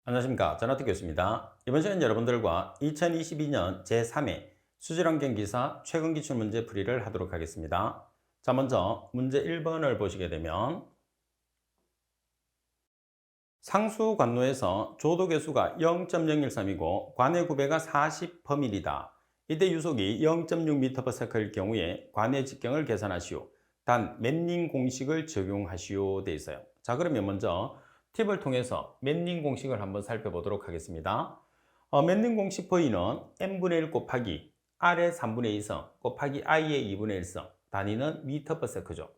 안녕하십니까. 전화투 교수입니다. 이번 시간 여러분들과 2022년 제3회 수질환경기사 최근 기출문제 풀이를 하도록 하겠습니다. 자, 먼저 문제 1번을 보시게 되면 상수 관로에서 조도 계수가 0.013이고 관의 구배가 40%이다. 이때 유속이 0.6m/s일 경우에 관의 직경을 계산하시오. 단 맨닝 공식을 적용하시오 돼 있어요. 자, 그러면 먼저 팁을 통해서 맨닝 공식을 한번 살펴보도록 하겠습니다. 맨닝 공식 V는 n분의 1 곱하기 R의 3분의 2성 곱하기 I의 2분의 1성 단위는 m/s죠.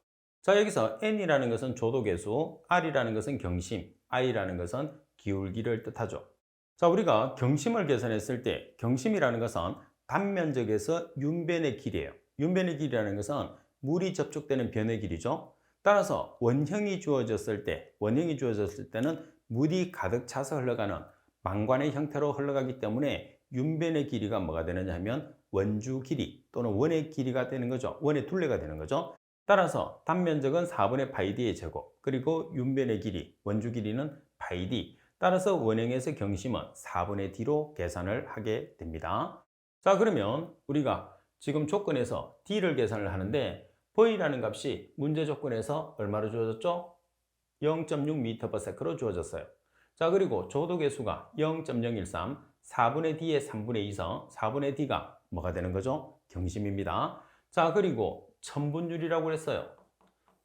자, 여기서 n이라는 것은 조도계수, r이라는 것은 경심, i라는 것은 기울기를 뜻하죠. 자, 우리가 경심을 계산했을 때 경심이라는 것은 단면적에서 윤변의 길이에요. 윤변의 길이라는 것은 물이 접촉되는 변의 길이죠. 따라서 원형이 주어졌을 때는 물이 가득 차서 흘러가는 망관의 형태로 흘러가기 때문에 윤변의 길이가 뭐가 되느냐 하면 원주 길이 또는 원의 길이가 되는 거죠. 원의 둘레가 되는 거죠. 따라서 단면적은 4분의 파이 d의 제곱, 그리고 윤변의 길이, 원주 길이는 파이 d. 따라서 원형에서 경심은 4분의 d로 계산을 하게 됩니다. 자, 그러면 우리가 지금 조건에서 d를 계산을 하는데 v라는 값이 문제 조건에서 얼마로 주어졌죠? 0.6m/s로 주어졌어요. 자, 그리고 조도 계수가 0.013, 4분의 d의 3분의 2성, 4분의 d가 뭐가 되는 거죠? 경심입니다. 자, 그리고 천분율이라고 했어요.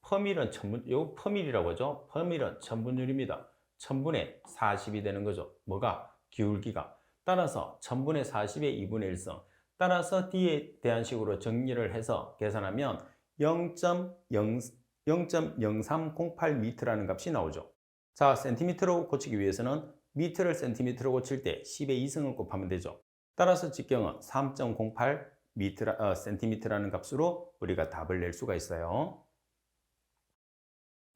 퍼밀은 요 퍼밀이라고 하죠. 퍼밀은 천분율입니다. 천분의 40이 되는 거죠. 뭐가? 기울기가. 따라서 천분의 40의 2분의 1성. 따라서 d에 대한 식으로 정리를 해서 계산하면 0.0308m라는 값이 나오죠. 자, 센티미터로 고치기 위해서는 미터를 센티미터로 고칠 때 10의 2승을 곱하면 되죠. 따라서 직경은 3.08 센티미터라는 값으로 우리가 답을 낼 수가 있어요.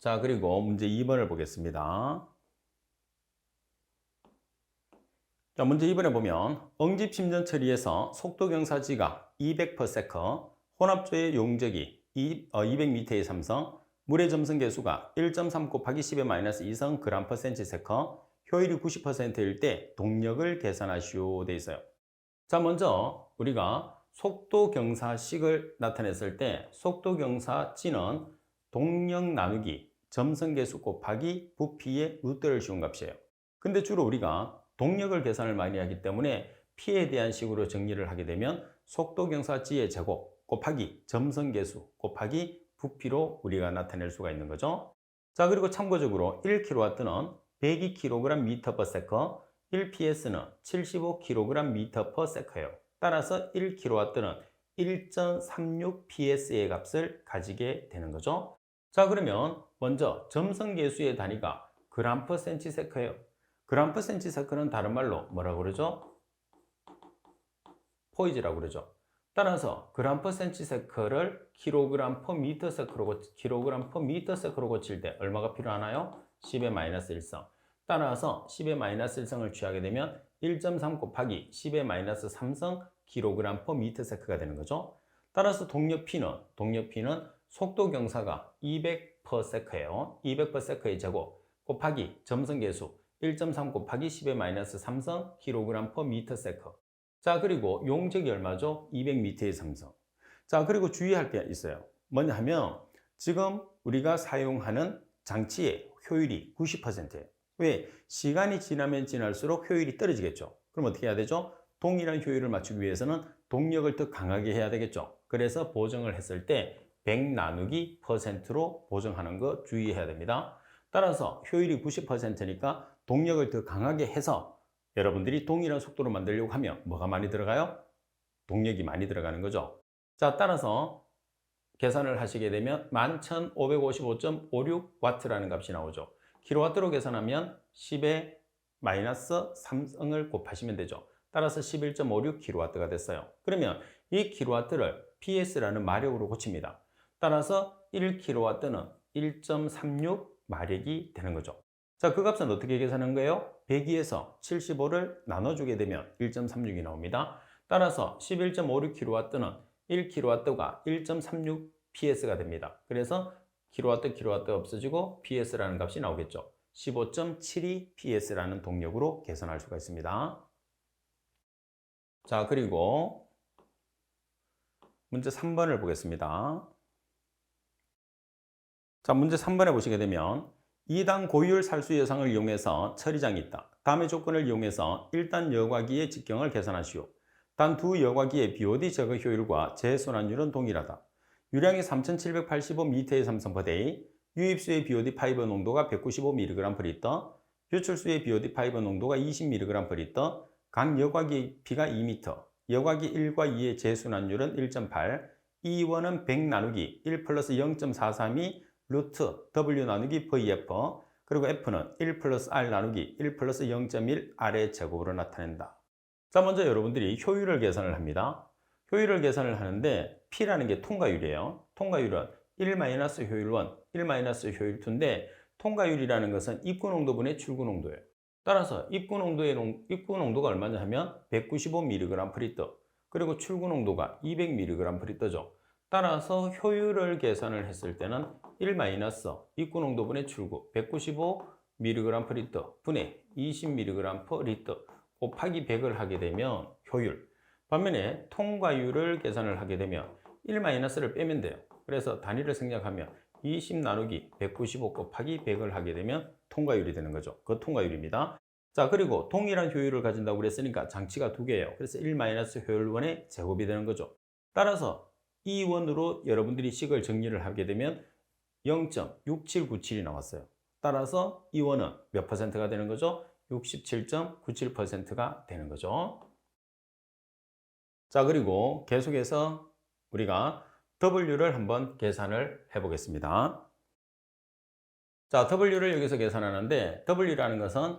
자, 그리고 문제 2번을 보겠습니다. 자, 문제 2번에 보면 응집 심전 처리에서 속도경사지가 200/s, 혼합조의 용적이 200m의 삼성, 물의 점성계수가 1.3 곱하기 10의 마이너스 2성 g/cm, 효율이 90%일 때 동력을 계산하시오 돼 있어요. 자, 먼저 우리가 속도경사식을 나타냈을 때 속도경사지는 동력 나누기 점성계수 곱하기 부피의 루트를 씌운 값이에요. 근데 주로 우리가 동력을 계산을 많이 하기 때문에 P에 대한 식으로 정리를 하게 되면 속도경사지의 제곱 곱하기 점성계수 곱하기 부피로 우리가 나타낼 수가 있는 거죠. 자, 그리고 참고적으로 1kW는 102kg/s, 1PS는 75kg/s예요. 따라서 1kW는 1.36PS의 값을 가지게 되는 거죠. 자, 그러면 먼저 점성계수의 단위가 g/cm예요. g/cm는 다른 말로 뭐라고 그러죠? 포이즈라고 그러죠. 따라서 g/cm를 kg/ms로 고칠 때 얼마가 필요하나요? 10의 마이너스 1성. 따라서 10의 마이너스 1성을 취하게 되면 1.3 곱하기 10의 마이너스 3성 kg/ms가 되는 거죠. 따라서 동력 P는 속도 경사가 200/s예요. 200/s의 제곱 곱하기 점성계수 1.3 곱하기 10의 마이너스 3성 kg/m/s. 자, 그리고 용적이 얼마죠? 200m의 삼성. 자, 그리고 주의할 게 있어요. 뭐냐 하면 지금 우리가 사용하는 장치의 효율이 90%예요. 왜? 시간이 지나면 지날수록 효율이 떨어지겠죠. 그럼 어떻게 해야 되죠? 동일한 효율을 맞추기 위해서는 동력을 더 강하게 해야 되겠죠. 그래서 보정을 했을 때 100 나누기 %로 보정하는 거 주의해야 됩니다. 따라서 효율이 90%니까 동력을 더 강하게 해서 여러분들이 동일한 속도로 만들려고 하면 뭐가 많이 들어가요? 동력이 많이 들어가는 거죠. 자, 따라서 계산을 하시게 되면 11,555.56W라는 값이 나오죠. 킬로와트로 계산하면 10의 마이너스 3성을 곱하시면 되죠. 따라서 11.56kW가 됐어요. 그러면 이 킬로와트를 PS라는 마력으로 고칩니다. 따라서 1kW는 1.36 마력이 되는 거죠. 자, 그 값은 어떻게 계산한 거예요? 102에서 75를 나눠주게 되면 1.36이 나옵니다. 따라서 11.56kW는 1kW가 1.36 PS가 됩니다. 그래서 킬로와트 없어지고 PS라는 값이 나오겠죠. 15.72 ps라는 동력으로 계산할 수가 있습니다. 자, 그리고 문제 3번을 보겠습니다. 자, 문제 3번에 보시게 되면 2단 고율 살수 여상을 이용해서 처리장이 있다. 다음의 조건을 이용해서 1단 여과기의 직경을 계산하시오. 단 두 여과기의 BOD 제거 효율과 재순환율은 동일하다. 유량이 3785m의 삼성/day, 유입수의 BOD 파이버 농도가 195mg/L, 유출수의 BOD 파이버 농도가 20mg/L, 각 여과기 P가 2m, 여과기 1과 2의 재순환율은 1.8, E1은 100 나누기 1 플러스 0.432 루트 W 나누기 VF, 그리고 F는 1 플러스 R 나누기 1 플러스 0.1 R의 제곱으로 나타낸다. 자, 먼저 여러분들이 효율을 계산을 합니다. 효율을 계산을 하는데 P라는 게 통과율이에요. 통과율은 1-효율 1, 1-효율2인데 통과율이라는 것은 입구 농도분의 출구 농도예요. 따라서 입구 농도가 얼마냐 하면 195mg/L, 그리고 출구 농도가 200mg/L죠. 따라서 효율을 계산을 했을 때는 1 입구 농도분의 출구 195mg/L 분의 20mg/L 곱하기 100을 하게 되면 효율. 반면에 통과율을 계산을 하게 되면 1-를 빼면 돼요. 그래서 단위를 생략하면 20 나누기 195 곱하기 100을 하게 되면 통과율이 되는 거죠. 그 통과율입니다. 자, 그리고 동일한 효율을 가진다고 그랬으니까 장치가 두 개예요. 그래서 1-효율1의 제곱이 되는 거죠. 따라서 E1으로 여러분들이 식을 정리를 하게 되면 0.6797이 나왔어요. 따라서 E1은 몇 퍼센트가 되는 거죠? 67.97%가 되는 거죠. 자, 그리고 계속해서 우리가 W를 한번 계산을 해보겠습니다. 자, W를 여기서 계산하는데 W라는 것은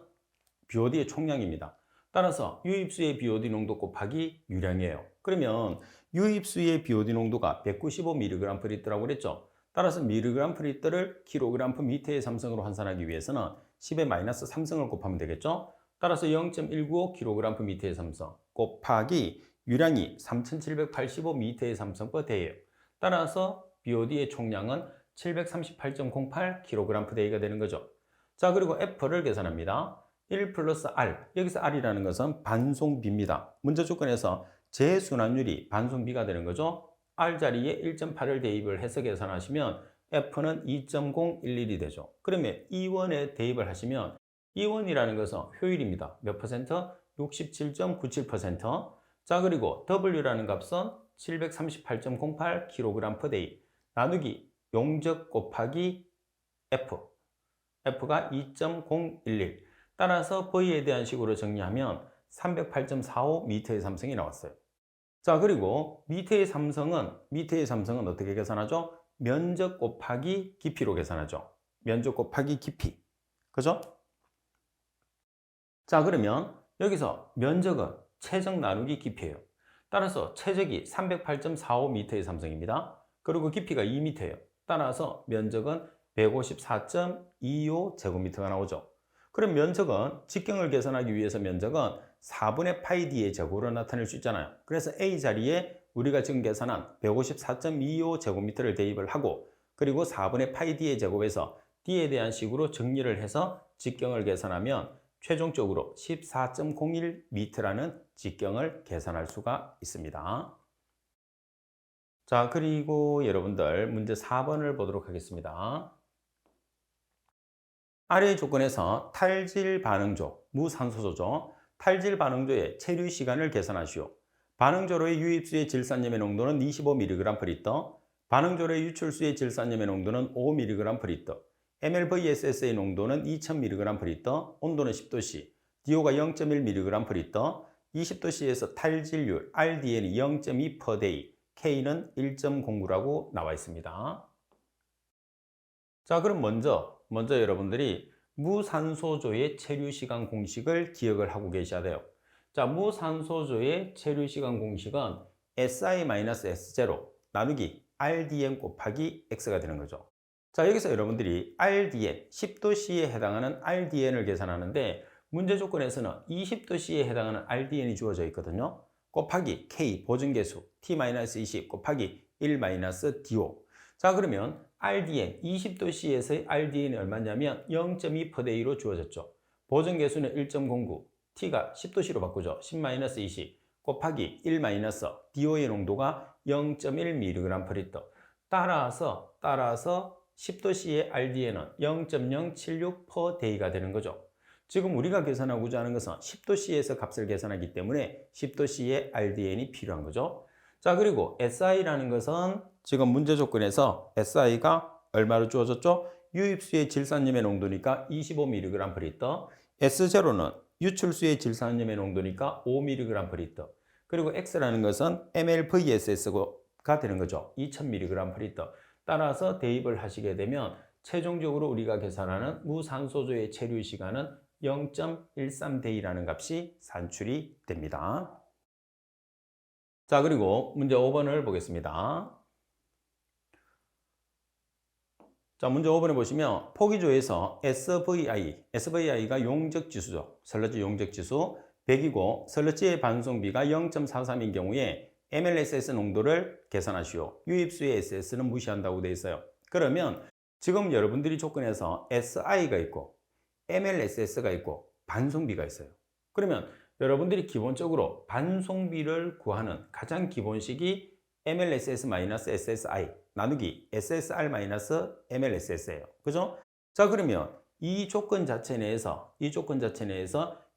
BOD의 총량입니다. 따라서 유입수의 BOD 농도 곱하기 유량이에요. 그러면 유입수의 BOD 농도가 195mg/L라고 그랬죠. 따라서 mg/L을 kg/m의 삼성으로 환산하기 위해서는 10의 마이너스 3성을 곱하면 되겠죠. 따라서 0.195 kg/m의 삼성 곱하기 유량이 3785m의 삼성/day예요. 따라서 BOD의 총량은 738.08 kg/day가 되는 거죠. 자, 그리고 F를 계산합니다. 1 플러스 R, 여기서 R이라는 것은 반송비입니다. 문제 조건에서 재순환율이 반송비가 되는 거죠. R 자리에 1.8을 대입을 해서 계산하시면 F는 2.011이 되죠. 그러면 E1에 대입을 하시면 E1이라는 것은 효율입니다. 몇 퍼센트? 67.97%. 자, 그리고 W라는 값은 738.08 kg/day 나누기 용적 곱하기 F. F가 2.011. 따라서 V에 대한 식으로 정리하면 308.45m의 삼성이 나왔어요. 자, 그리고 미터의 삼성은 어떻게 계산하죠? 면적 곱하기 깊이로 계산하죠. 면적 곱하기 깊이. 그죠? 자, 그러면 여기서 면적은 최적 나누기 깊이예요. 따라서 최적이 308.45m의 삼성입니다. 그리고 깊이가 2m예요. 따라서 면적은 154.25 제곱미터가 나오죠. 그럼 면적은 직경을 계산하기 위해서 면적은 4분의 파이 d의 제곱으로 나타낼 수 있잖아요. 그래서 A 자리에 우리가 지금 계산한 154.25 제곱미터를 대입을 하고, 그리고 4분의 파이 d의 제곱에서 d에 대한 식으로 정리를 해서 직경을 계산하면 최종적으로 14.01m라는 직경을 계산할 수가 있습니다. 자, 그리고 여러분들 문제 4번을 보도록 하겠습니다. 아래의 조건에서 탈질 반응조, 무산소조죠. 탈질 반응조의 체류 시간을 계산하시오. 반응조로의 유입수의 질산염의 농도는 25mg/L, 반응조로의 유출수의 질산염의 농도는 5mg/L, MLVSS의 농도는 2000mg/L, 온도는 10도C, DO가 0.1mg/L, 20도C에서 탈질률 RDN이 0.2/day, K는 1.09라고 나와 있습니다. 자, 그럼 먼저 여러분들이 무산소조의 체류시간 공식을 기억을 하고 계셔야 돼요. 자, 무산소조의 체류시간 공식은 Si-S0 나누기 RDN 곱하기 X가 되는 거죠. 자, 여기서 여러분들이 RDN, 10도C에 해당하는 RDN을 계산하는데 문제 조건에서는 20도C에 해당하는 RDN이 주어져 있거든요. 곱하기 K, 보증계수, T-20 곱하기 1-DO. 자, 그러면 RDN 20도씨에서의 RDN이 얼마냐면 0.2%D로 주어졌죠. 보존계수는 1.09, T가 10도씨로 바꾸죠. 10-20 곱하기 1- DO의 농도가 0.1mg/L. 따라서 10도씨의 RDN은 0.076%D가 되는 거죠. 지금 우리가 계산하고자 하는 것은 10도씨에서 값을 계산하기 때문에 10도씨의 RDN이 필요한 거죠. 자, 그리고 SI라는 것은 지금 문제 조건에서 SI가 얼마로 주어졌죠? 유입수의 질산염의 농도니까 25mg/L, S0는 유출수의 질산염의 농도니까 5mg/L, 그리고 X라는 것은 ml/VSS가 되는 거죠. 2000mg/L. 따라서 대입을 하시게 되면 최종적으로 우리가 계산하는 무산소조의 체류 시간은 0.13D라는 값이 산출이 됩니다. 자, 그리고 문제 5번을 보겠습니다. 자, 문제 5번에 보시면 포기조에서 SVI가 용적지수죠. 설러지 용적지수 100이고 설러지의 반송비가 0.43인 경우에 MLSS 농도를 계산하시오. 유입수의 SS는 무시한다고 되어 있어요. 그러면 지금 여러분들이 조건에서 SI가 있고 MLSS가 있고 반송비가 있어요. 그러면 여러분들이 기본적으로 반송비를 구하는 가장 기본식이 MLSS-SSI 나누기 SSR-MLSS예요. 그죠? 자, 그러면 이 조건 자체 내에서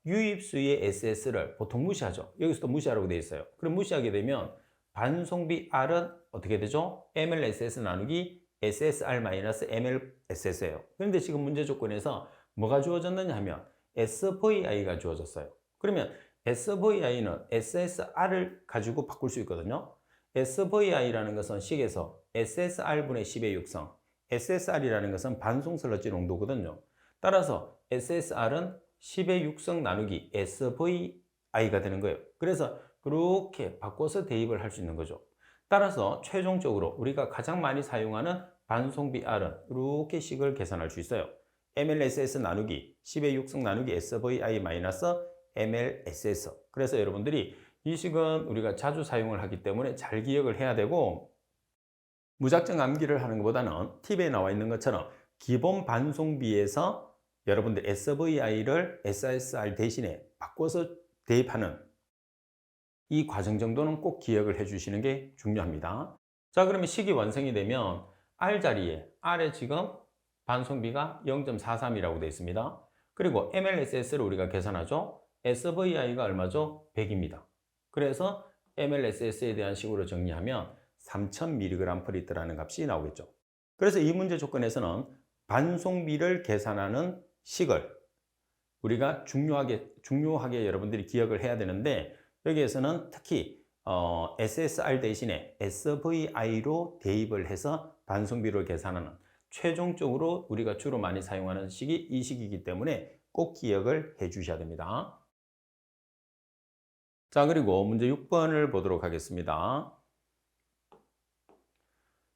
유입수의 SS를 보통 무시하죠. 여기서도 무시하라고 되어 있어요. 그럼 무시하게 되면 반송비 R은 어떻게 되죠? MLSS 나누기 SSR-MLSS예요. 그런데 지금 문제 조건에서 뭐가 주어졌느냐 하면 SVI가 주어졌어요. 그러면 SVI는 SSR을 가지고 바꿀 수 있거든요. SVI라는 것은 식에서 SSR분의 10의 육성, SSR이라는 것은 반송설러지 농도거든요. 따라서 SSR은 10의 육성 나누기 SVI가 되는 거예요. 그래서 그렇게 바꿔서 대입을 할 수 있는 거죠. 따라서 최종적으로 우리가 가장 많이 사용하는 반송비 R은 이렇게 식을 계산할 수 있어요. MLSS 나누기 10의 육성 나누기 SVI 마이너스 MLSS. 그래서 여러분들이 이 식은 우리가 자주 사용을 하기 때문에 잘 기억을 해야 되고, 무작정 암기를 하는 것보다는 팁에 나와 있는 것처럼 기본 반송비에서 여러분들 SVI를 SSR 대신에 바꿔서 대입하는 이 과정 정도는 꼭 기억을 해 주시는 게 중요합니다. 자, 그러면 식이 완성이 되면 R 자리에, R에 지금 반송비가 0.43이라고 되어 있습니다. 그리고 MLSS를 우리가 계산하죠. SVI가 얼마죠? 100입니다. 그래서 MLSS에 대한 식으로 정리하면 3000mg/L라는 값이 나오겠죠. 그래서 이 문제 조건에서는 반송비를 계산하는 식을 우리가 중요하게 여러분들이 기억을 해야 되는데, 여기에서는 특히 SSR 대신에 SVI로 대입을 해서 반송비를 계산하는 최종적으로 우리가 주로 많이 사용하는 식이 이 식이기 때문에 꼭 기억을 해 주셔야 됩니다. 자, 그리고 문제 6번을 보도록 하겠습니다.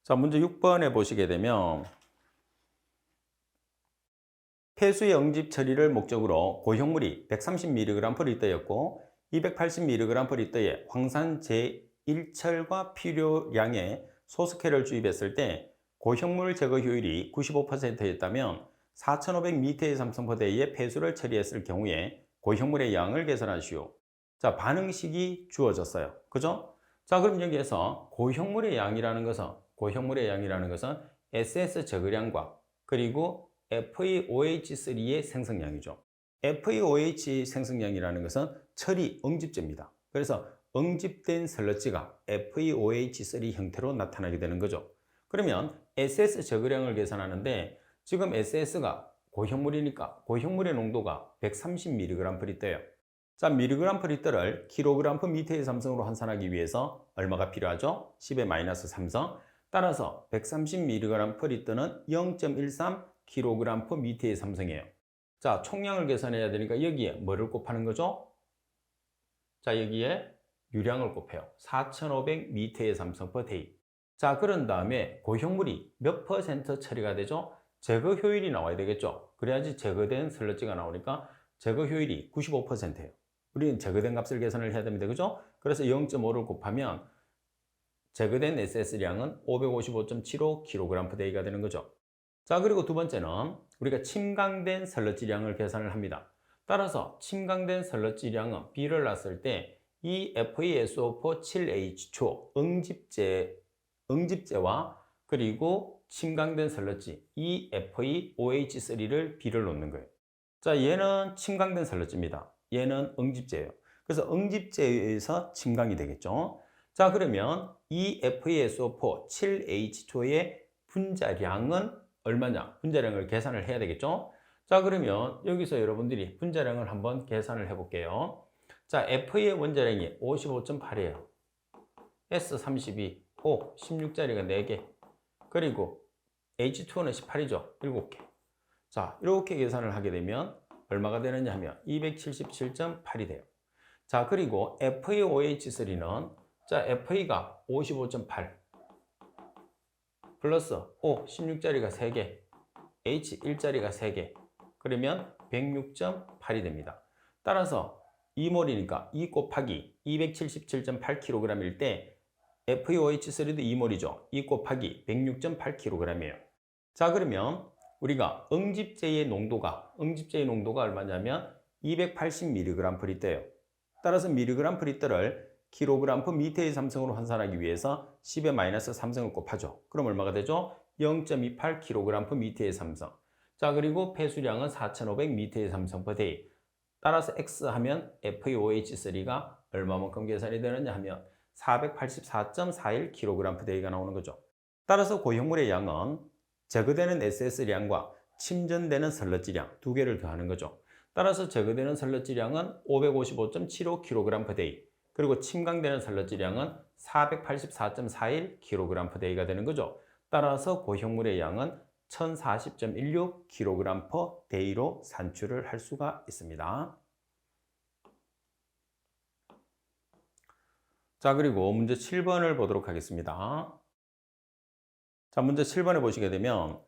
자, 문제 6번에 보시게 되면 폐수의 응집 처리를 목적으로 고형물이 130mg/L였고 280mg/L의 황산 제1철과 필요량의 소수캐를 주입했을 때 고형물 제거 효율이 95%였다면 4500m의 삼성포대의 폐수를 처리했을 경우에 고형물의 양을 계산하시오. 자, 반응식이 주어졌어요. 그죠? 자, 그럼 여기에서 고형물의 양이라는 것은 SS 제거량과 그리고 FeOH3의 생성량이죠. FeOH 생성량이라는 것은 처리 응집제입니다. 그래서 응집된 설러지가 FeOH3 형태로 나타나게 되는 거죠. 그러면 SS 제거량을 계산하는데 지금 SS가 고형물이니까 고형물의 농도가 130mg/L예요. 자, mg/L을 kg/m의 삼성으로 환산하기 위해서 얼마가 필요하죠? 10-3성. 따라서 130mg/L는 0.13 kg/m의 삼성이에요. 자, 총량을 계산해야 되니까 여기에 뭐를 곱하는 거죠? 자, 여기에 유량을 곱해요. 4500m의 삼성/day. 자, 그런 다음에 고형물이 몇 퍼센트 처리가 되죠? 제거 효율이 나와야 되겠죠? 그래야지 제거된 슬러지가 나오니까 제거 효율이 95%예요. 우리는 제거된 값을 계산을 해야 됩니다. 그죠? 그래서 0.5를 곱하면 제거된 SS량은 555.75kg/day가 되는 거죠. 자, 그리고 두 번째는 우리가 침강된 설러지량을 계산을 합니다. 따라서 침강된 설러지량은 B를 놨을 때 이 FeSO4 7H2 응집제와 그리고 침강된 설러지 이 FeOH3를 B를 놓는 거예요. 자, 얘는 침강된 설러지입니다. 얘는 응집제예요. 그래서 응집제에서 침강이 되겠죠. 자, 그러면 이 FeSO4 7H2의 분자량은 얼마냐? 분자량을 계산을 해야 되겠죠? 자, 그러면 여기서 여러분들이 분자량을 한번 계산을 해볼게요. 자, F의 원자량이 55.8이에요. S 32, O 16짜리가 4개. 그리고 H2는 18이죠. 7개. 자, 이렇게 계산을 하게 되면 얼마가 되느냐 하면 277.8이 돼요. 자, 그리고 FeOH3는 자, Fe가 55.8 플러스 O 16짜리가 3개, H 1짜리가 3개. 그러면 106.8이 됩니다. 따라서 2몰이니까 2 곱하기 277.8kg일 때 FeOH3도 2몰이죠. 2 곱하기 106.8kg이에요. 자, 그러면 우리가 응집제의 농도가 얼마냐면 280mg/L예요. 따라서 mg/L을 kg/m의 3성으로 환산하기 위해서 10의 마이너스 3성을 곱하죠. 그럼 얼마가 되죠? 0.28kg/m의 3성. 자, 그리고 폐수량은 4,500m의 3성/day. 따라서 X 하면 FeOH3가 얼마만큼 계산이 되느냐 하면 484.41kg/day가 나오는 거죠. 따라서 고형물의 양은 제거되는 SS량과 침전되는 설러지량 두 개를 더하는 거죠. 따라서 제거되는 설러지량은 555.75kg/day, 그리고 침강되는 설러지량은 484.41kg/day가 되는 거죠. 따라서 고형물의 양은 1040.16kg/day로 산출을 할 수가 있습니다. 자, 그리고 문제 7번을 보도록 하겠습니다. 자, 문제 7번에 보시게 되면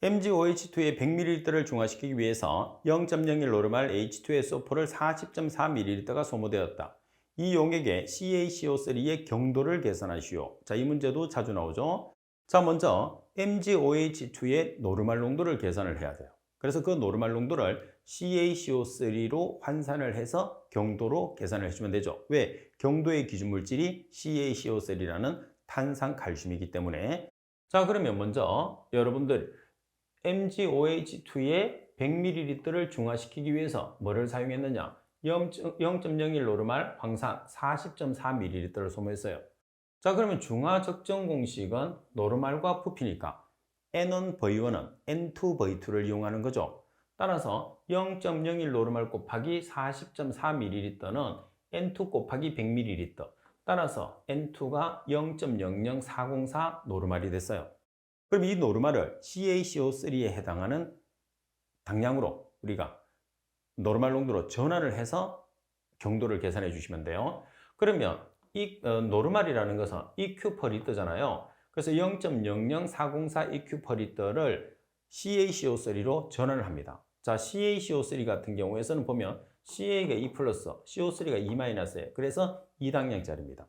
MgOH2의 100ml를 중화시키기 위해서 0.01 노르말 H2SO4를 40.4ml가 소모되었다. 이 용액에 CaCO3의 경도를 계산하시오. 자, 이 문제도 자주 나오죠. 자, 먼저 MgOH2의 노르말 농도를 계산을 해야 돼요. 그래서 그 노르말 농도를 CaCO3로 환산을 해서 경도로 계산을 해주면 되죠. 왜? 경도의 기준 물질이 CaCO3라는 탄산칼슘이기 때문에. 자, 그러면 먼저 여러분들 MgOH2의 100ml를 중화시키기 위해서 뭐를 사용했느냐? 0.01 노르말 황산 40.4ml를 소모했어요. 자, 그러면 중화 적정 공식은 노르말과 부피니까 N1V1은 N2V2를 이용하는 거죠. 따라서 0.01 노르말 곱하기 40.4ml는 N2 곱하기 100ml. 따라서 N2가 0.00404 노르말이 됐어요. 그럼 이 노르말을 CaCO3에 해당하는 당량으로 우리가 노르말 농도로 전환을 해서 경도를 계산해 주시면 돼요. 그러면 이 노르말이라는 것은 EQ/L잖아요. 그래서 0.00404 EQ/L을 CaCO3로 전환을 합니다. 자, CaCO3 같은 경우에서는 보면 Ca가 2 플러스, CO3가 2 마이너스예요. 그래서 2당량짜리입니다.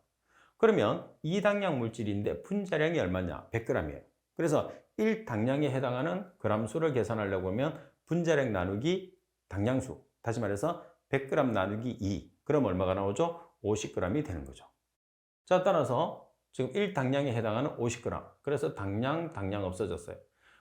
그러면 2당량 물질인데 분자량이 얼마냐? 100g이에요. 그래서 1당량에 해당하는 그람수를 계산하려고 하면 분자량 나누기 당량수, 다시 말해서 100g 나누기 2, 그럼 얼마가 나오죠? 50g이 되는 거죠. 자, 따라서 지금 1당량에 해당하는 50g, 그래서 당량 없어졌어요.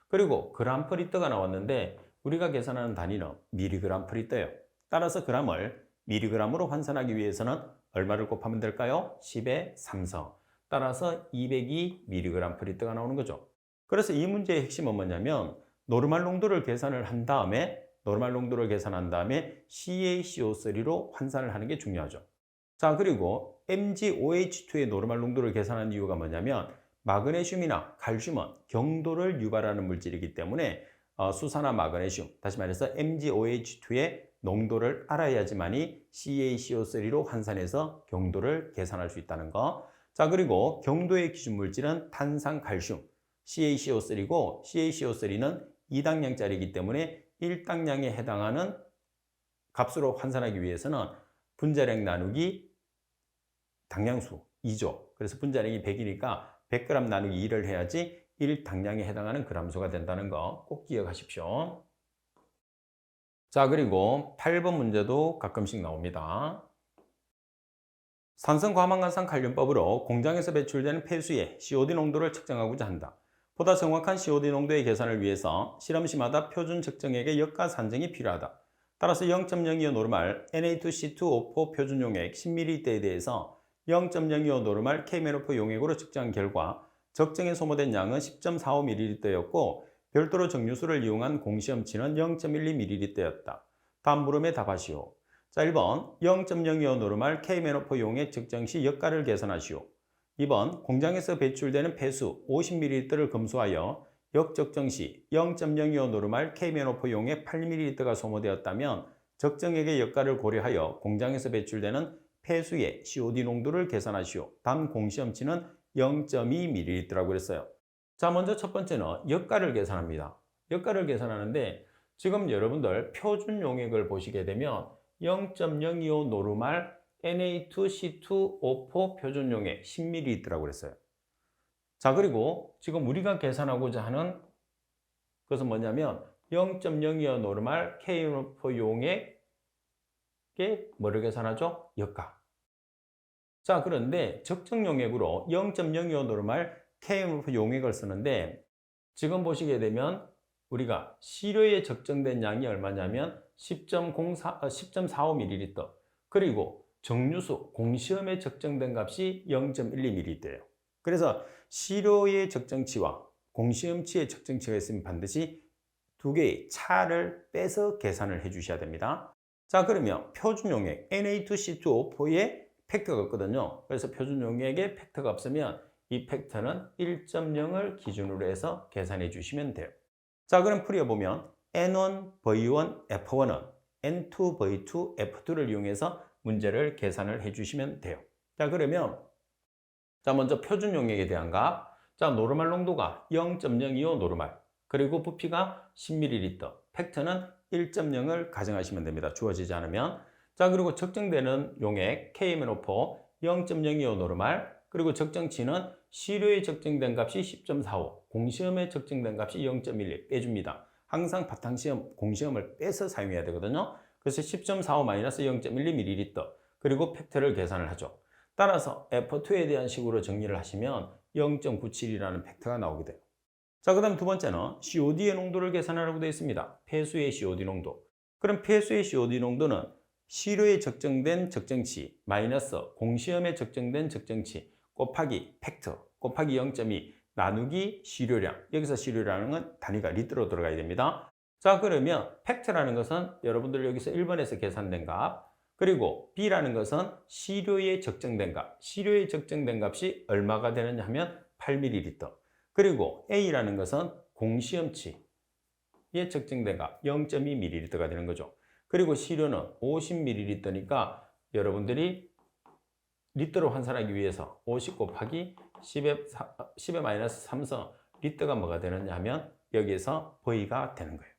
그리고 gl/L가 나왔는데 우리가 계산하는 단위는 mg/L예요. 따라서 g을 mg으로 환산하기 위해서는 얼마를 곱하면 될까요? 10의 3성. 따라서 202mg/L가 나오는 거죠. 그래서 이 문제의 핵심은 뭐냐면 노르말 농도를 계산한 다음에 CaCO3로 환산을 하는 게 중요하죠. 자, 그리고 MgOH2의 노르말 농도를 계산한 이유가 뭐냐면 마그네슘이나 칼슘은 경도를 유발하는 물질이기 때문에 수산화 마그네슘, 다시 말해서 MgOH2의 농도를 알아야지만이 CaCO3로 환산해서 경도를 계산할 수 있다는 거. 자, 그리고 경도의 기준 물질은 탄산칼슘, CaCO3고 CaCO3는 2당량짜리이기 때문에 1당량에 해당하는 값으로 환산하기 위해서는 분자량 나누기 당량수, 2조. 그래서 분자량이 100이니까 100g 나누기 2를 해야지 1당량에 해당하는 그람수가 된다는 거 꼭 기억하십시오. 자, 그리고 8번 문제도 가끔씩 나옵니다. 산성과망간산 관련법으로 공장에서 배출되는 폐수의 COD 농도를 측정하고자 한다. 보다 정확한 COD 농도의 계산을 위해서 실험시마다 표준 측정액의 역가 산정이 필요하다. 따라서 0.025 노르말 Na2C2O4 표준 용액 10ml에 대해서 0.025 노르말 K매노프 용액으로 측정한 결과 적정에 소모된 양은 10.45ml였고 별도로 정류수를 이용한 공시험치는 0.12ml였다. 다음 물음에 답하시오. 자, 1번 0.025 노르말 K매노프 용액 측정 시 역가를 계산하시오. 2번 공장에서 배출되는 폐수 50ml를 검수하여 역적정 시 0.025 노르말 K매노프 용액 8ml가 소모되었다면 적정액의 역가를 고려하여 공장에서 배출되는 폐수의 COD 농도를 계산하시오. 단 공시험치는 0.2ml라고 그랬어요. 자, 먼저 첫 번째는 역가를 계산합니다. 역가를 계산하는데 지금 여러분들 표준 용액을 보시게 되면 0.025 노르말 Na2C2O4 표준 용액 10ml 있더라고 그랬어요. 자, 그리고 지금 우리가 계산하고자 하는 것은 뭐냐면 0.025 노르말 K매노프 용액에 뭐를 계산하죠? 역가. 자, 그런데 적정 용액으로 0.025 노르말 K매노프 용액을 쓰는데 지금 보시게 되면 우리가 시료에 적정된 양이 얼마냐면 10.45ml 그리고 정류수 공시험에 적정된 값이 0.12ml예요. 그래서 시료의 적정치와 공시험치의 적정치가 있으면 반드시 두 개의 차를 빼서 계산을 해 주셔야 됩니다. 자, 그러면 표준 용액 Na2C2O4에 팩터가 없거든요. 그래서 표준 용액에 팩터가 없으면 이 팩터는 1.0을 기준으로 해서 계산해 주시면 돼요. 자, 그럼 풀이해보면 N1, V1, F1은 N2, V2, F2를 이용해서 문제를 계산을 해주시면 돼요. 자, 그러면 자, 먼저 표준 용액에 대한 값. 자, 노르말 농도가 0.025 노르말. 그리고 부피가 10ml. 팩터는 1.0을 가정하시면 됩니다. 주어지지 않으면. 자, 그리고 적정되는 용액 K매노프 0.025 노르말. 그리고 적정치는 시료에 적정된 값이 10.45, 공시험에 적정된 값이 0.12 빼줍니다. 항상 바탕시험, 공시험을 빼서 사용해야 되거든요. 그래서 10.45-0.12ml 그리고 팩터를 계산을 하죠. 따라서 F2에 대한 식으로 정리를 하시면 0.97이라는 팩터가 나오게 돼요. 자, 그 다음 두 번째는 COD의 농도를 계산하라고 되어 있습니다. 폐수의 COD 농도. 그럼 폐수의 COD 농도는 시료에 적정된 적정치 마이너스 공시험에 적정된 적정치 곱하기 팩터 곱하기 0.2 나누기 시료량. 여기서 시료량은 단위가 리터로 들어가야 됩니다. 자, 그러면 팩터라는 것은 여러분들 여기서 1번에서 계산된 값, 그리고 B라는 것은 시료에 적정된 값. 시료에 적정된 값이 얼마가 되느냐 하면 8ml. 그리고 A라는 것은 공시험치에 적정된 값 0.2ml가 되는 거죠. 그리고 시료는 50ml니까 여러분들이 리터로 환산하기 위해서 50 곱하기 10의 마이너스 3성 리터가 뭐가 되느냐 하면 여기에서 V가 되는 거예요.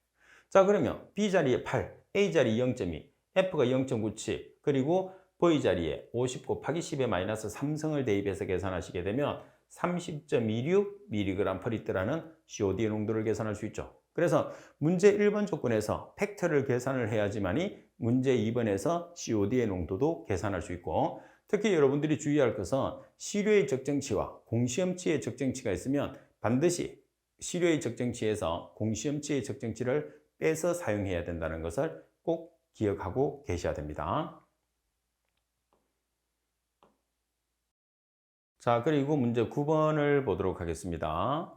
자, 그러면 B 자리에 8, A 자리에 0.2, F가 0.97, 그리고 V 자리에 50 곱하기 10의 마이너스 3성을 대입해서 계산하시게 되면 30.26mg/L라는 COD의 농도를 계산할 수 있죠. 그래서 문제 1번 조건에서 팩터를 계산을 해야지만이 문제 2번에서 COD의 농도도 계산할 수 있고, 특히 여러분들이 주의할 것은 시료의 적정치와 공시험치의 적정치가 있으면 반드시 시료의 적정치에서 공시험치의 적정치를 빼서 사용해야 된다는 것을 꼭 기억하고 계셔야 됩니다. 자, 그리고 문제 9번을 보도록 하겠습니다.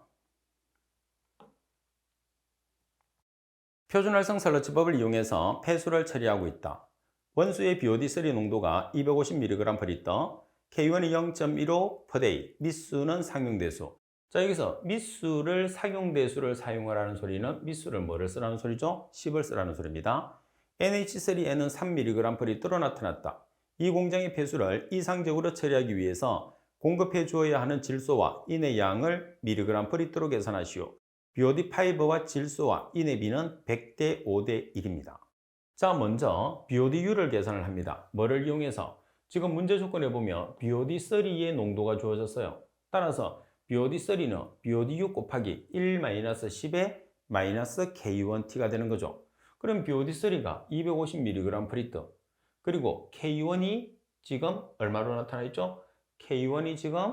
표준활성 설러치법을 이용해서 폐수를 처리하고 있다. 원수의 BOD3 농도가 250mg/L, K1이 0.15 per day, 미수는 상용대수. 자, 여기서 미수를 상용대수를 사용하라는 소리는 미수를 뭐를 쓰라는 소리죠? 10을 쓰라는 소리입니다. NH3N은 3mg/L로 나타났다. 이 공장의 폐수를 이상적으로 처리하기 위해서 공급해 주어야 하는 질소와 인의 양을 mg/L로 계산하시오. BOD5와 질소와 인의 비는 100대 5대 1입니다. 자, 먼저 BODU를 계산을 합니다. 뭐를 이용해서? 지금 문제 조건에 보면 BOD3의 농도가 주어졌어요. 따라서 BOD3는 BOD6 곱하기 1-10의 마이너스 K1T가 되는 거죠. 그럼 BOD3가 250mg/L, 그리고 K1이 지금 얼마로 나타나 있죠? K1이 지금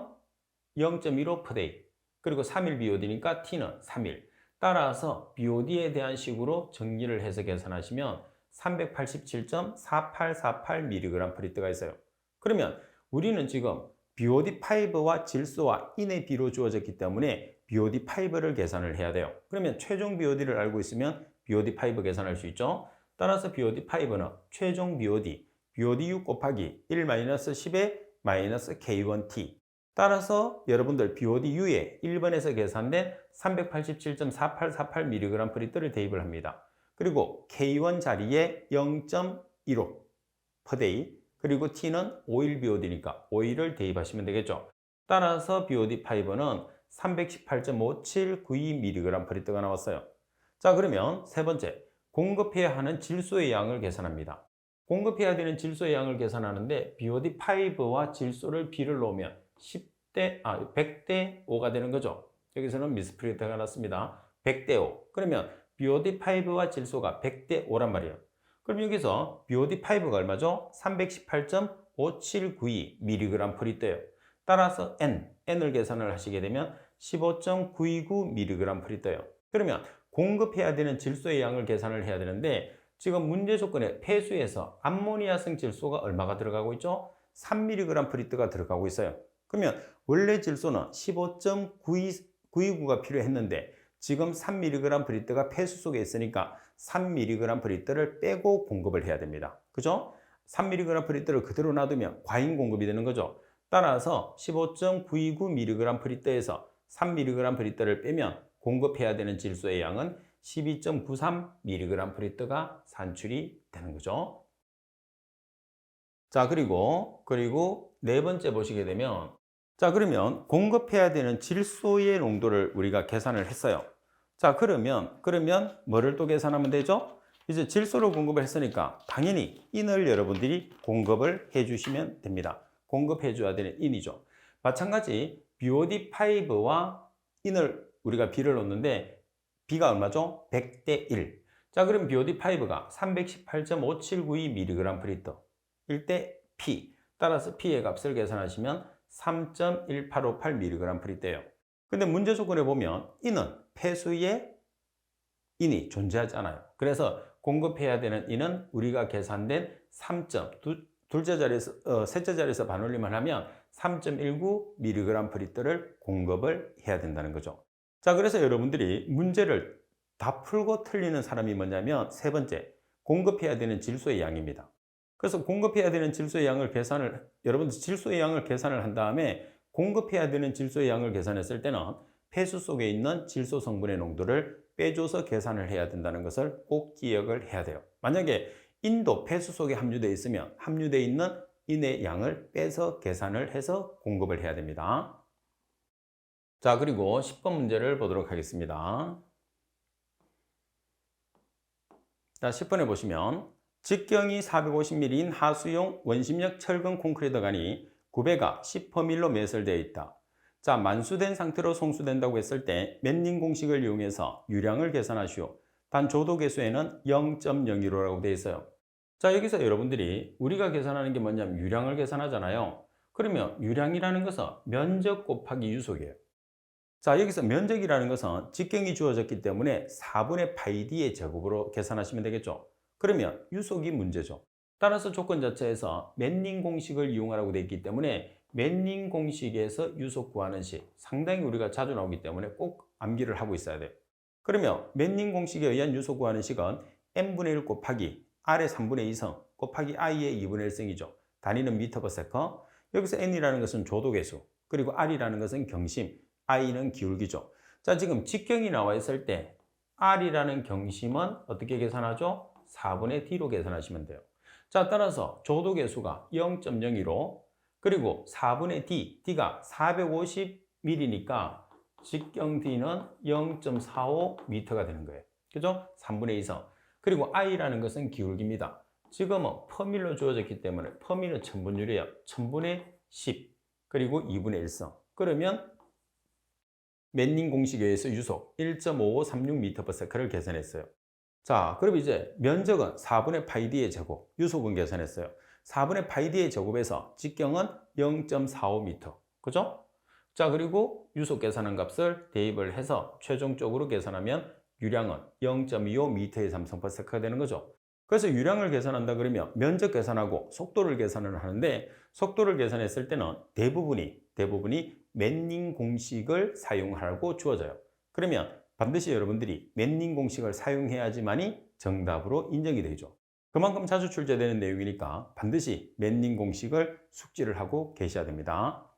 0.15/day, 그리고 3일 BOD니까 T는 3일. 따라서 BOD에 대한 식으로 정리를 해서 계산하시면 387.4848mg/L가 있어요. 그러면 우리는 지금 BOD5와 질소와 인의 비로 주어졌기 때문에 BOD5를 계산을 해야 돼요. 그러면 최종 BOD를 알고 있으면 BOD5 계산할 수 있죠. 따라서 BOD5는 최종 BOD, BOD6 곱하기 1-10의 마이너스 K1T. 따라서 여러분들 BODU에 1번에서 계산된 387.4848mg/L을 대입을 합니다. 그리고 K1 자리에 0.15/day, 그리고 T는 오일 BOD니까 오일을 대입하시면 되겠죠. 따라서 BOD5는 318.5792mg/L가 나왔어요. 자, 그러면 세 번째, 공급해야 하는 질소의 양을 계산합니다. 공급해야 되는 질소의 양을 계산하는데 BOD5와 질소를 비를 놓으면 100대 5가 되는 거죠. 여기서는 미스프린트가 났습니다. 100대 5. 그러면 BOD5와 질소가 100대 5란 말이에요. 그럼 여기서 BOD5가 얼마죠? 318.5792mg/L예요. 따라서 N을 계산을 하시게 되면 15.929mg/L예요. 그러면 공급해야 되는 질소의 양을 계산을 해야 되는데 지금 문제 조건에 폐수에서 암모니아성 질소가 얼마가 들어가고 있죠? 3mg/L가 들어가고 있어요. 그러면 원래 질소는 15.929가 필요했는데 지금 3mg/L가 폐수 속에 있으니까 3mg/L을 빼고 공급을 해야 됩니다. 그죠? 3mg/L을 그대로 놔두면 과잉 공급이 되는 거죠. 따라서 15.929mg/L에서 3mg/L을 빼면 공급해야 되는 질소의 양은 12.93mg/L가 산출이 되는 거죠. 자, 그리고 네 번째 보시게 되면, 자, 그러면 공급해야 되는 질소의 농도를 우리가 계산을 했어요. 자, 그러면 뭐를 또 계산하면 되죠? 이제 질소를 공급을 했으니까 당연히 인을 여러분들이 공급을 해주시면 됩니다. 공급해줘야 되는 인이죠. 마찬가지 BOD5와 인을 우리가 비를 놓는데 B가 얼마죠? 100대 1. 자, 그럼 BOD5가 318.5792mg/L. 1대 P. 따라서 P의 값을 계산하시면 3.1858mg/L예요. 근데 문제 조건에 보면 인은 폐수에 인이 존재하지 않아요. 그래서 공급해야 되는 인은 우리가 계산된 3점, 셋째 자리에서 반올림을 하면 3.19mg/L을 공급을 해야 된다는 거죠. 자, 그래서 여러분들이 문제를 다 풀고 틀리는 사람이 뭐냐면 세 번째, 공급해야 되는 질소의 양입니다. 그래서 공급해야 되는 질소의 양을 여러분들 질소의 양을 계산을 한 다음에 공급해야 되는 질소의 양을 계산했을 때는 폐수 속에 있는 질소 성분의 농도를 빼줘서 계산을 해야 된다는 것을 꼭 기억을 해야 돼요. 만약에 인도 폐수 속에 함유되어 있으면 함유되어 있는 인의 양을 빼서 계산을 해서 공급을 해야 됩니다. 자, 그리고 10번 문제를 보도록 하겠습니다. 자, 10번에 보시면 직경이 450mm인 하수용 원심력 철근 콘크리트 간이 구배가 10%밀로 매설되어 있다. 자, 만수된 상태로 송수된다고 했을 때 맨닝 공식을 이용해서 유량을 계산하시오. 단 조도 계수에는 0.01호라고 되어 있어요. 자, 여기서 여러분들이 우리가 계산하는 게 뭐냐면 유량을 계산하잖아요. 그러면 유량이라는 것은 면적 곱하기 유속이에요. 자, 여기서 면적이라는 것은 직경이 주어졌기 때문에 4분의 파이 d의 제곱으로 계산하시면 되겠죠. 그러면 유속이 문제죠. 따라서 조건 자체에서 맨닝 공식을 이용하라고 되어 있기 때문에 맨닝 공식에서 유속 구하는 식 상당히 우리가 자주 나오기 때문에 꼭 암기를 하고 있어야 돼요. 그러면 맨닝 공식에 의한 유속 구하는 식은 n분의 1 곱하기 r의 3분의 2성 곱하기 i의 2분의 1성이죠. 단위는 미터/세컨. 여기서 n이라는 것은 조도계수, 그리고 r이라는 것은 경심, i는 기울기죠. 자, 지금 직경이 나와 있을 때 r이라는 경심은 어떻게 계산하죠? 4분의 d로 계산하시면 돼요. 자, 따라서 조도계수가 0.02로 그리고 4분의 d가 450mm니까 직경 d는 0.45m가 되는 거예요. 그죠? 3분의 2성. 그리고 i라는 것은 기울기입니다. 지금은 퍼밀로 주어졌기 때문에 퍼밀은 천분율이에요. 천분의 10 그리고 2분의 1성. 그러면 맨닝 공식에 의해서 유속 1.5536m/s를 계산했어요. 자, 그럼 이제 면적은 4분의 파이 d의 제곱, 유속은 계산했어요. 4분의 파이 d의 제곱에서 직경은 0.45m. 그죠? 자, 그리고 유속 계산한 값을 대입을 해서 최종적으로 계산하면 유량은 0.25m의 삼성/s가 되는 거죠. 그래서 유량을 계산한다 그러면 면적 계산하고 속도를 계산을 하는데 속도를 계산했을 때는 대부분이 맨닝 공식을 사용하라고 주어져요. 그러면 반드시 여러분들이 맨닝 공식을 사용해야지만이 정답으로 인정이 되죠. 그만큼 자주 출제되는 내용이니까 반드시 맨닝 공식을 숙지를 하고 계셔야 됩니다.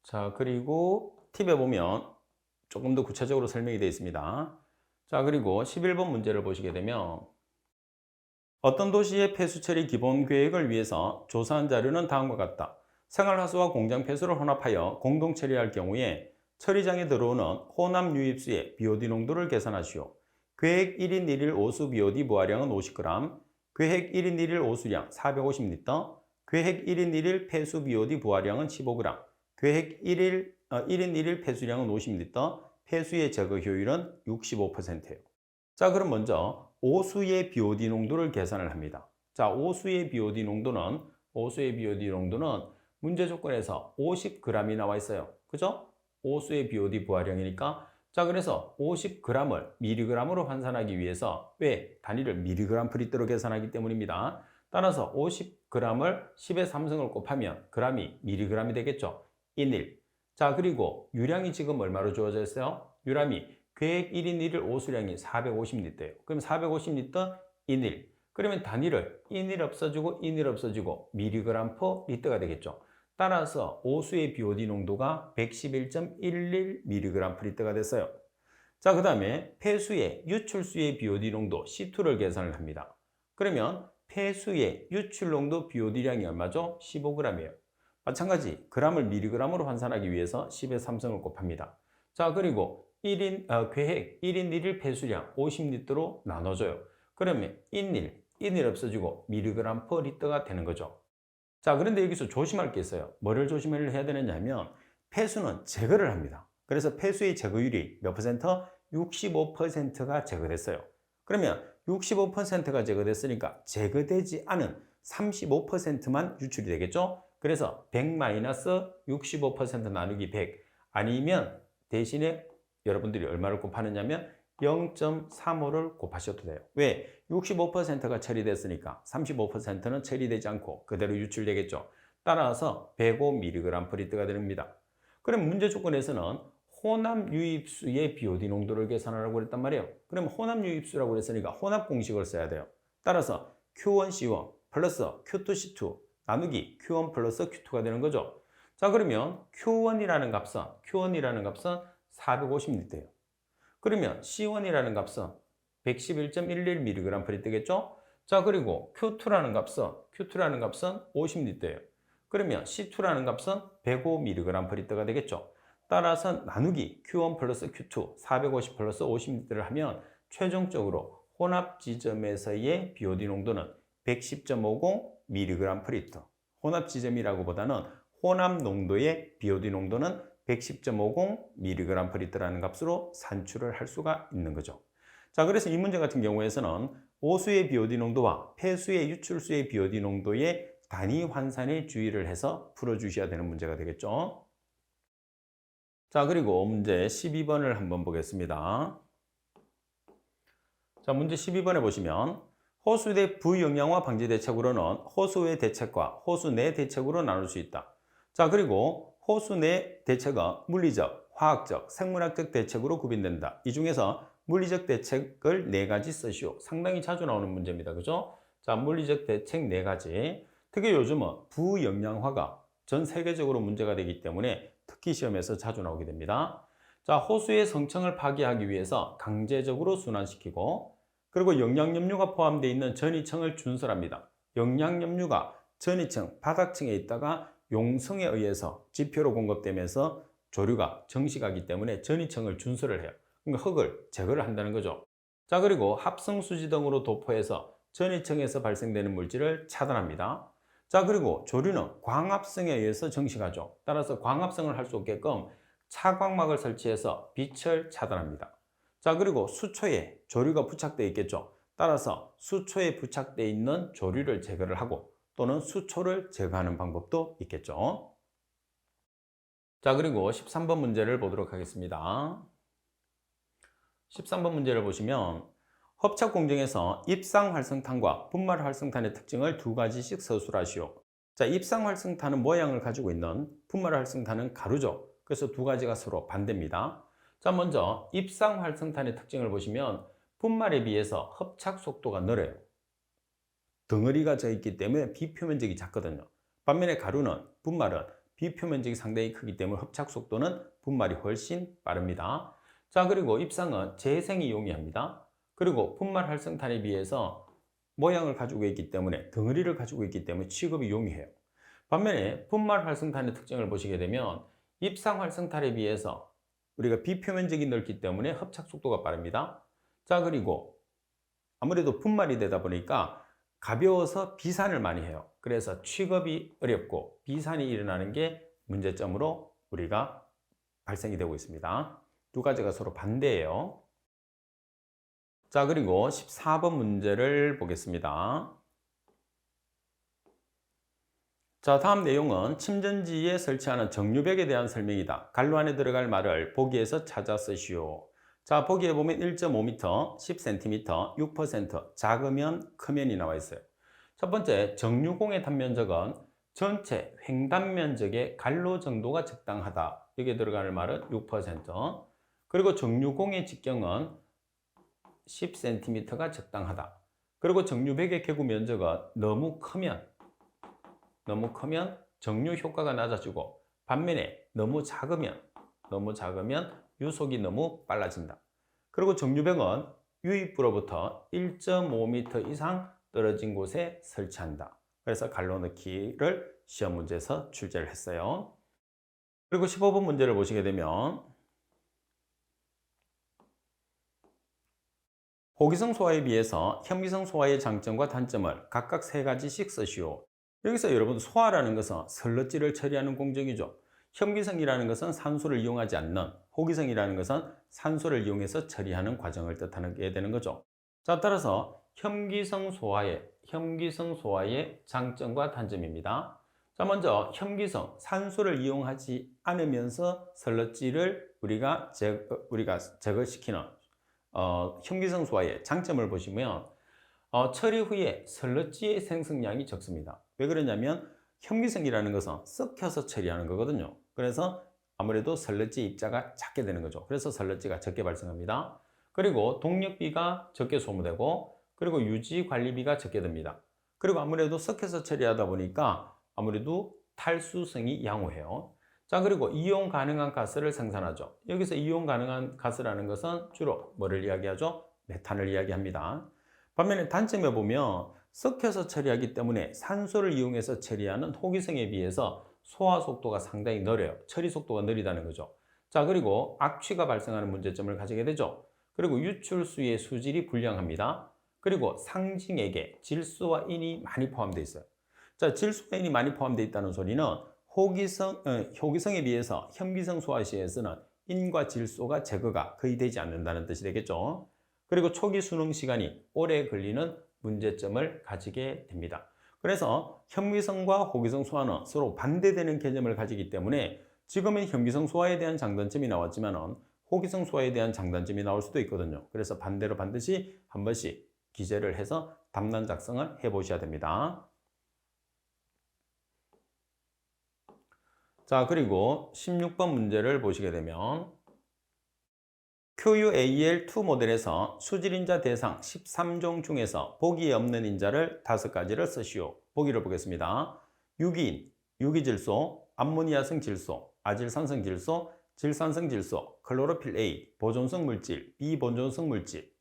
자, 그리고 팁에 보면 조금 더 구체적으로 설명이 되어 있습니다. 자, 그리고 11번 문제를 보시게 되면 어떤 도시의 폐수 처리 기본 계획을 위해서 조사한 자료는 다음과 같다. 생활하수와 공장 폐수를 혼합하여 공동 처리할 경우에 처리장에 들어오는 혼합 유입수의 BOD 농도를 계산하시오. 계획 1인 1일 오수 BOD 부하량은 50g, 계획 1인 1일 오수량 450L, 계획 1인 1일 폐수 BOD 부하량은 15g, 계획 1인 1일 폐수량은 50L, 폐수의 제거 효율은 65%예요. 자, 그럼 먼저 오수의 BOD 농도를 계산을 합니다. 자, 오수의 BOD 농도는 문제 조건에서 50g이 나와 있어요. 그죠? 오수의 BOD 부하량이니까 자, 그래서 50g을 mg으로 환산하기 위해서 왜? 단위를 mg/L로 계산하기 때문입니다. 따라서 50g을 10의 3승을 곱하면 g이 mg이 되겠죠. 인일. 자, 그리고 유량이 지금 얼마로 주어져 있어요? 유량이 계획 1인 1일 오수량이 450L예요. 그럼 450L 인일. 그러면 단위를 인일 없어지고 mg/L가 되겠죠. 따라서 오수의 BOD 농도가 111.11mg/L가 됐어요. 자, 그 다음에 폐수의 유출수의 BOD 농도 C2를 계산을 합니다. 그러면 폐수의 유출 농도 BOD량이 얼마죠? 15g이에요. 마찬가지 g을 mg으로 환산하기 위해서 10의 3승을 곱합니다. 자, 그리고 계획 1인 1일 폐수량 50L로 나눠줘요. 그러면 인일 없어지고 mg/L가 되는 거죠. 자, 그런데 여기서 조심할 게 있어요. 뭐를 조심을 해야 되느냐 하면 폐수는 제거를 합니다. 그래서 폐수의 제거율이 몇 퍼센트? 65%가 제거됐어요. 그러면 65%가 제거됐으니까 제거되지 않은 35%만 유출이 되겠죠? 그래서 100-65% 나누기 100 아니면 대신에 여러분들이 얼마를 곱하느냐면 0.35를 곱하셔도 돼요. 왜? 65%가 처리됐으니까 35%는 처리되지 않고 그대로 유출되겠죠. 따라서 105mg/L가 됩니다. 그럼 문제 조건에서는 혼합 유입수의 BOD 농도를 계산하라고 그랬단 말이에요. 그럼 혼합 유입수라고 그랬으니까 혼합 공식을 써야 돼요. 따라서 Q1C1 플러스 Q2C2 나누기 Q1 플러스 Q2가 되는 거죠. 자, 그러면 Q1이라는 값은 450L예요. 그러면 C1이라는 값은 111.11mg/L 되겠죠? 자, 그리고 Q2라는 값은 50L예요. 그러면 C2라는 값은 105mg/L가 되겠죠? 따라서 나누기 Q1 플러스 Q2 450 플러스 50L를 하면 최종적으로 혼합 지점에서의 BOD 농도는 110.50mg/L. 혼합 지점이라고 보다는 혼합 농도의 BOD 농도는 110.50mg/L라는 값으로 산출을 할 수가 있는 거죠. 자, 그래서 이 문제 같은 경우에서는 오수의 BOD 농도와 폐수의 유출수의 BOD 농도의 단위 환산에 주의를 해서 풀어주셔야 되는 문제가 되겠죠. 자, 그리고 문제 12번을 한번 보겠습니다. 자, 문제 12번에 보시면 호수 내 부영양화 방지 대책으로는 호수 외 대책과 호수 내 대책으로 나눌 수 있다. 자, 그리고 호수 내 대책은 물리적, 화학적, 생물학적 대책으로 구분된다. 이 중에서 물리적 대책을 4가지 쓰시오. 상당히 자주 나오는 문제입니다. 그죠? 자, 물리적 대책 4가지. 특히 요즘은 부영양화가 전 세계적으로 문제가 되기 때문에 특히 시험에서 자주 나오게 됩니다. 자, 호수의 성층을 파괴하기 위해서 강제적으로 순환시키고 그리고 영양염류가 포함되어 있는 전이층을 준설합니다. 영양염류가 전이층, 바닥층에 있다가 용성에 의해서 지표로 공급되면서 조류가 정식하기 때문에 전이층을 준설을 해요. 그러니까 흙을 제거를 한다는 거죠. 자, 그리고 합성수지 등으로 도포해서 전이층에서 발생되는 물질을 차단합니다. 자, 그리고 조류는 광합성에 의해서 정식하죠. 따라서 광합성을 할 수 없게끔 차광막을 설치해서 빛을 차단합니다. 자, 그리고 수초에 조류가 부착되어 있겠죠. 따라서 수초에 부착되어 있는 조류를 제거를 하고 또는 수초를 제거하는 방법도 있겠죠. 자, 그리고 13번 문제를 보도록 하겠습니다. 13번 문제를 보시면 hợp착 공정에서 입상활성탄과 분말활성탄의 특징을 두 가지씩 서술하시오. 자, 입상활성탄은 모양을 가지고 있는, 분말활성탄은 가루죠. 그래서 두 가지가 서로 반대입니다. 자, 먼저 입상활성탄의 특징을 보시면 분말에 비해서 hợp착 속도가 느려요. 덩어리가 져 있기 때문에 비표면적이 작거든요. 반면에 가루는, 분말은 비표면적이 상당히 크기 때문에 hợp착 속도는 분말이 훨씬 빠릅니다. 자, 그리고 입상은 재생이 용이합니다. 그리고 분말 활성탄에 비해서 모양을 가지고 있기 때문에, 덩어리를 가지고 있기 때문에 취급이 용이해요. 반면에 분말 활성탄의 특징을 보시게 되면 입상 활성탄에 비해서 우리가 비표면적이 넓기 때문에 hợp착 속도가 빠릅니다. 자, 그리고 아무래도 분말이 되다 보니까 가벼워서 비산을 많이 해요. 그래서 취급이 어렵고 비산이 일어나는 게 문제점으로 우리가 발생이 되고 있습니다. 두 가지가 서로 반대예요. 자, 그리고 14번 문제를 보겠습니다. 자, 다음 내용은 침전지에 설치하는 정류벽에 대한 설명이다. 갈로 안에 들어갈 말을 보기에서 찾아 쓰시오. 자, 보기에 보면 1.5m, 10cm, 6%, 작으면 크면이 나와 있어요. 첫 번째, 정류공의 단면적은 전체 횡단면적의 갈로 정도가 적당하다. 여기에 들어가는 말은 6%. 그리고 정류공의 직경은 10cm가 적당하다. 그리고 정류벽의 개구 면적은 너무 크면 정류 효과가 낮아지고, 반면에 너무 작으면 유속이 너무 빨라진다. 그리고 정류벽은 유입부로부터 1.5m 이상 떨어진 곳에 설치한다. 그래서 갈로 넣기를 시험 문제에서 출제를 했어요. 그리고 15번 문제를 보시게 되면 호기성 소화에 비해서 현기성 소화의 장점과 단점을 각각 세 가지씩 쓰시오. 여기서 여러분, 소화라는 것은 설러지를 처리하는 공정이죠. 현기성이라는 것은 산소를 이용하지 않는, 호기성이라는 것은 산소를 이용해서 처리하는 과정을 뜻하게 되는 거죠. 자, 따라서 현기성 소화의 장점과 단점입니다. 자, 먼저 현기성, 산소를 이용하지 않으면서 설러지를 우리가 제거시키는 현기성 소화의 장점을 보시면 처리 후에 설러지의 생성량이 적습니다. 왜 그러냐면 현기성이라는 것은 썩혀서 처리하는 거거든요. 그래서 아무래도 설러지 입자가 작게 되는 거죠. 그래서 설러지가 적게 발생합니다. 그리고 동력비가 적게 소모되고, 그리고 유지 관리비가 적게 듭니다. 그리고 아무래도 썩혀서 처리하다 보니까 아무래도 탈수성이 양호해요. 자, 그리고 이용 가능한 가스를 생산하죠. 여기서 이용 가능한 가스라는 것은 주로 뭐를 이야기하죠? 메탄을 이야기합니다. 반면에 단점에 보면 썩혀서 처리하기 때문에 산소를 이용해서 처리하는 호기성에 비해서 소화 속도가 상당히 느려요. 처리 속도가 느리다는 거죠. 자, 그리고 악취가 발생하는 문제점을 가지게 되죠. 그리고 유출수의 수질이 불량합니다. 그리고 상징액에 질소와 인이 많이 포함되어 있어요. 자, 질소와 인이 많이 포함되어 있다는 소리는 호기성에 비해서 현기성 소화 시에서는 인과 질소가 제거가 거의 되지 않는다는 뜻이 되겠죠. 그리고 초기 수능 시간이 오래 걸리는 문제점을 가지게 됩니다. 그래서 현기성과 호기성 소화는 서로 반대되는 개념을 가지기 때문에 지금은 현기성 소화에 대한 장단점이 나왔지만 호기성 소화에 대한 장단점이 나올 수도 있거든요. 그래서 반대로 반드시 한 번씩 기재를 해서 답란 작성을 해 보셔야 됩니다. 자, 그리고 16번 문제를 보시게 되면 QUAL2 모델에서 수질인자 대상 13종 중에서 보기에 없는 인자를 5가지를 쓰시오. 보기를 보겠습니다. 유기인, 유기질소, 암모니아성 질소, 아질산성 질소, 질산성 질소, 클로로필 A, 보존성 물질, 비보존성 물질.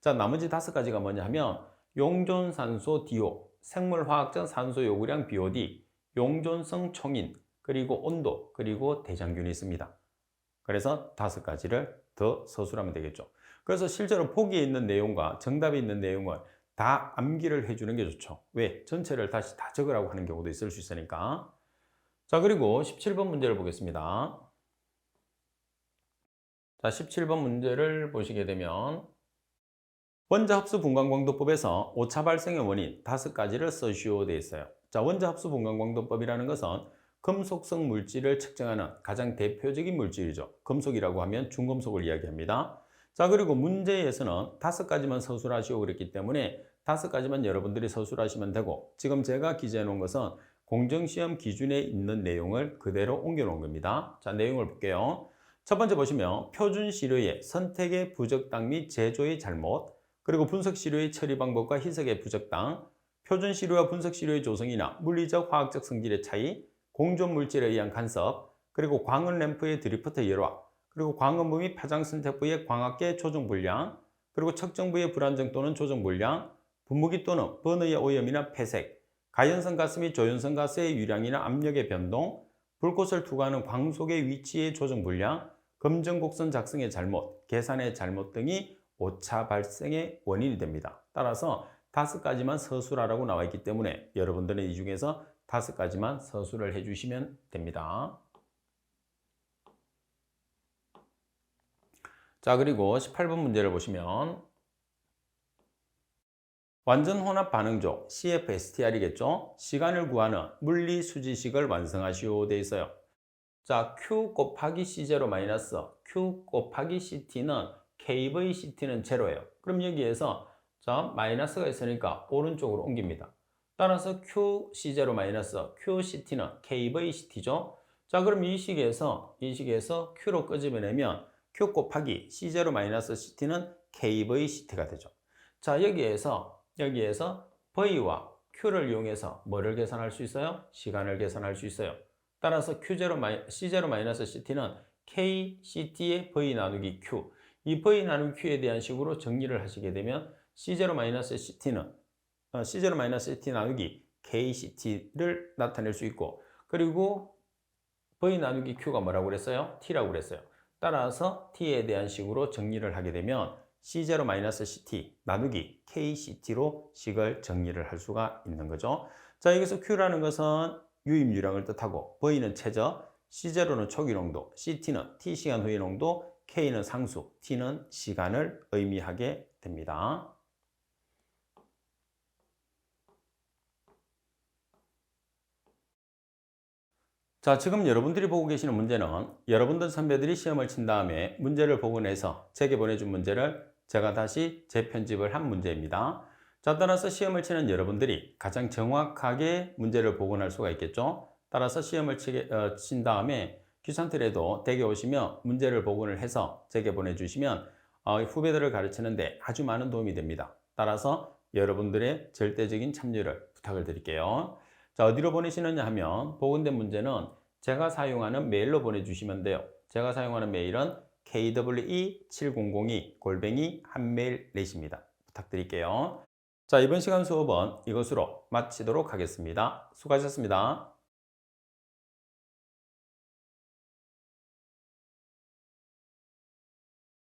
자, 나머지 5가지가 뭐냐 하면 용존산소 DO, 생물화학적 산소 요구량 BOD, 용존성 총인, 그리고 온도, 그리고 대장균이 있습니다. 그래서 5가지를 더 서술하면 되겠죠. 그래서 실제로 보기에 있는 내용과 정답에 있는 내용을 다 암기를 해주는 게 좋죠. 왜? 전체를 다시 다 적으라고 하는 경우도 있을 수 있으니까. 자, 그리고 17번 문제를 보겠습니다. 자, 17번 문제를 보시게 되면 원자합수 분광광도법에서 오차 발생의 원인 5가지를 써주시오 되어 있어요. 자, 원자합수 분광광도법이라는 것은 금속성 물질을 측정하는 가장 대표적인 물질이죠. 금속이라고 하면 중금속을 이야기합니다. 자, 그리고 문제에서는 5가지만 서술하시오 그랬기 때문에 5가지만 여러분들이 서술하시면 되고, 지금 제가 기재해 놓은 것은 공정시험 기준에 있는 내용을 그대로 옮겨 놓은 겁니다. 자, 내용을 볼게요. 첫 번째 보시면 표준 시료의 선택의 부적당 및 제조의 잘못, 그리고 분석 시료의 처리 방법과 희석의 부적당, 표준 시료와 분석 시료의 조성이나 물리적, 화학적 성질의 차이, 공존 물질에 의한 간섭, 그리고 광원 램프의 드리프트 열화, 그리고 광원부 및 파장 선택 부의 광학계 조정 불량, 그리고 측정 부의 불안정 또는 조정 불량, 분무기 또는 버너의 오염이나 폐색, 가연성 가스 및 조연성 가스의 유량이나 압력의 변동, 불꽃을 투과하는 광속의 위치의 조정 불량, 검정 곡선 작성의 잘못, 계산의 잘못 등이 오차 발생의 원인이 됩니다. 따라서 5가지만 서술하라고 나와 있기 때문에 여러분들은 이 중에서 5가지만 서술을 해주시면 됩니다. 자, 그리고 18번 문제를 보시면 완전 혼합 반응조 CFSTR이겠죠? 시간을 구하는 물리 수지식을 완성하시오 되어 있어요. 자, Q 곱하기 C0 마이너스 Q 곱하기 CT는 KVCT는 제로예요. 그럼 여기에서 자, 마이너스가 있으니까 오른쪽으로 옮깁니다. 따라서 QC0 마이너스 QCT는 KVCT죠. 자, 그럼 이 식에서 Q로 끄집어내면 Q 곱하기 C0 마이너스 CT는 KVCT가 되죠. 자, 여기에서 V와 Q를 이용해서 뭐를 계산할 수 있어요? 시간을 계산할 수 있어요. 따라서 C0-CT는 KCT의 V 나누기 Q. 이 V 나누기 Q에 대한 식으로 정리를 하시게 되면 C0-CT는 C0-CT 나누기 KCT를 나타낼 수 있고, 그리고 V 나누기 Q가 뭐라고 그랬어요? T라고 그랬어요. 따라서 T에 대한 식으로 정리를 하게 되면 C0-CT 나누기 KCT로 식을 정리를 할 수가 있는 거죠. 자, 여기서 Q라는 것은 유입유량을 뜻하고, V는 최저, C0는 초기 농도, CT는 T시간 후의 농도, K는 상수, T는 시간을 의미하게 됩니다. 자, 지금 여러분들이 보고 계시는 문제는 여러분들 선배들이 시험을 친 다음에 문제를 보고 내서 제게 보내준 문제를 제가 다시 재편집을 한 문제입니다. 자, 따라서 시험을 치는 여러분들이 가장 정확하게 문제를 복원할 수가 있겠죠. 따라서 시험을 친 다음에 귀찮더라도 댁에 오시면 문제를 복원을 해서 제게 보내주시면 후배들을 가르치는데 아주 많은 도움이 됩니다. 따라서 여러분들의 절대적인 참여를 부탁을 드릴게요. 자, 어디로 보내시느냐 하면 복원된 문제는 제가 사용하는 메일로 보내주시면 돼요. 제가 사용하는 메일은 kwe7002@한메일넷입니다. 부탁드릴게요. 자, 이번 시간 수업은 이것으로 마치도록 하겠습니다. 수고하셨습니다.